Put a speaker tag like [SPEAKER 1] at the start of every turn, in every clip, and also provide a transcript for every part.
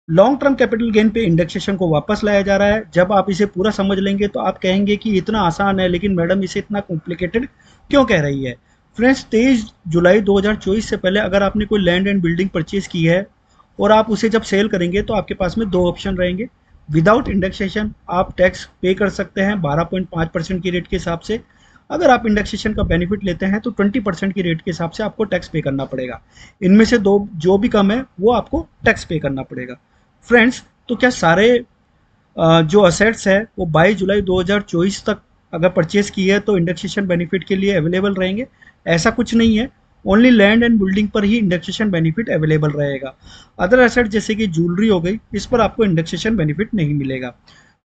[SPEAKER 1] Long term capital gain पे indexation को वापस लाया जा रहा है। जब आप इसे पूरा समझ लेंगे तो आप कहेंगे कि इतना आसान है, लेकिन मैडम इसे इतना कॉम्प्लिकेटेड क्यों कह रही है। फ्रेंड्स, 23 जुलाई 2024 से पहले अगर आपने कोई लैंड एंड बिल्डिंग परचेज की है और आप उसे जब सेल करेंगे तो आपके पास में दो ऑप्शन रहेंगे। विदाउट इंडेक्सेशन आप टैक्स पे कर सकते हैं 12.5% की रेट के हिसाब से। अगर आप इंडेक्सेशन का बेनिफिट लेते हैं तो 20% की रेट के हिसाब से आपको टैक्स पे करना पड़ेगा। इनमें से दो जो भी कम है वो आपको टैक्स पे करना पड़ेगा। फ्रेंड्स, तो क्या सारे जो असेट्स है वो 22 जुलाई 2024 तक अगर परचेज की है तो इंडेक्सेशन बेनिफिट के लिए अवेलेबल रहेंगे? ऐसा कुछ नहीं है। ओनली लैंड एंड बिल्डिंग पर ही इंडेक्सेशन बेनिफिट अवेलेबल रहेगा। अदर एसेट जैसे कि ज्वेलरी हो गई, इस पर आपको इंडेक्सेशन बेनिफिट नहीं मिलेगा।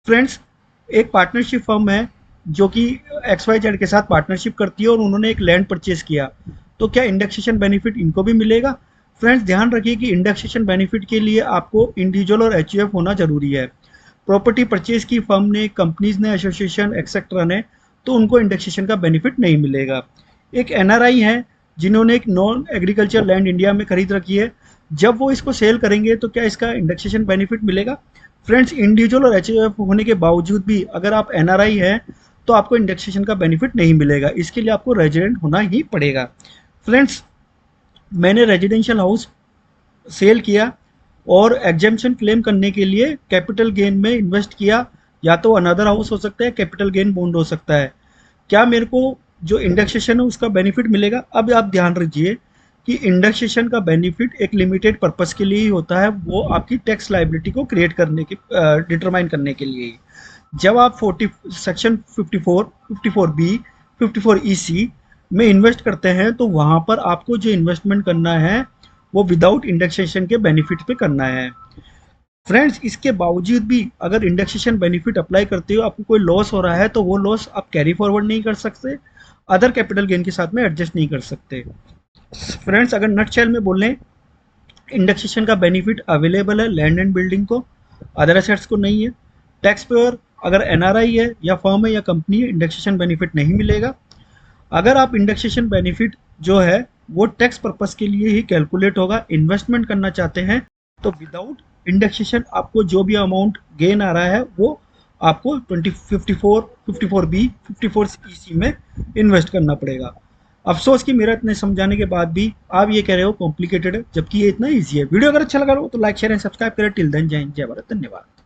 [SPEAKER 1] फ्रेंड्स, एक पार्टनरशिप फर्म है जो कि XYZ के साथ पार्टनरशिप करती है और उन्होंने एक लैंड परचेज किया, तो क्या इंडेक्सेशन बेनिफिट इनको भी मिलेगा? फ्रेंड्स, ध्यान रखिए कि इंडेक्सेशन बेनिफिट के लिए आपको इंडिविजुअल और HUF होना जरूरी है। प्रॉपर्टी परचेज की फर्म ने, कंपनीज ने, एसोसिएशन एक्सेट्रा ने, तो उनको इंडेक्सेशन का बेनिफिट नहीं मिलेगा। एक NRI है जिन्होंने एक नॉन एग्रीकल्चर लैंड इंडिया में खरीद रखी है, जब वो इसको सेल करेंगे तो क्या इसका इंडेक्सेशन बेनिफिट मिलेगा? फ्रेंड्स, इंडिविजुअल और HUF होने के बावजूद भी अगर आप NRI हैं तो आपको इंडेक्सेशन का बेनिफिट नहीं मिलेगा। इसके लिए आपको रेजिडेंट होना ही पड़ेगा। फ्रेंड्स, मैंने रेजिडेंशियल हाउस सेल किया और एग्जेम्पशन क्लेम करने के लिए कैपिटल गेन में इन्वेस्ट किया। या तो अनदर हाउस हो सकता है, कैपिटल गेन बॉन्ड हो सकता है। क्या मेरे को जो इंडेक्सेशन है उसका बेनिफिट मिलेगा? अब आप ध्यान रखिए कि इंडेक्सेशन का बेनिफिट एक लिमिटेड पर्पस के लिए ही होता है, वो आपकी टैक्स लाइबिलिटी को क्रिएट करने के डिटरमाइन करने के लिए ही। जब आप 40 सेक्शन 54, 54B, 54EC में इन्वेस्ट करते हैं तो वहां पर आपको जो इन्वेस्टमेंट करना है वो विदाउट इंडेक्सेशन के बेनिफिट पे करना है। फ्रेंड्स, इसके बावजूद भी अगर इंडेक्सेशन बेनिफिट अप्लाई करते हो आपको कोई लॉस हो रहा है तो वो लॉस आप कैरी फॉरवर्ड नहीं कर सकते, अदर कैपिटल गेन के साथ में एडजस्ट नहीं कर सकते। फ्रेंड्स, अगर नटशेल में बोलें, इंडेक्सेशन का बेनिफिट अवेलेबल है लैंड एंड बिल्डिंग को, अदर एसेट्स को नहीं है। टैक्स पेयर अगर NRI है या फर्म है या कंपनी है, इंडेक्सेशन बेनिफिट नहीं मिलेगा। अगर आप इंडेक्सेशन बेनिफिट जो है वो टैक्स पर्पस के लिए ही कैलकुलेट होगा, इन्वेस्टमेंट करना चाहते हैं तो विदाउट इंडेक्सेशन आपको जो भी अमाउंट गेन आ रहा है वो आपको 2054, 54B, 54EC में इन्वेस्ट करना पड़ेगा। अफसोस कि मेरा इतने समझाने के बाद भी आप ये कह रहे हो कॉम्प्लिकेटेड है, जबकि ये इतना ईजी है। वीडियो अगर अच्छा लगा हो तो लाइक शेयर एंड सब्सक्राइब करें। टिल देन, जय हिंद, जय भारत, धन्यवाद।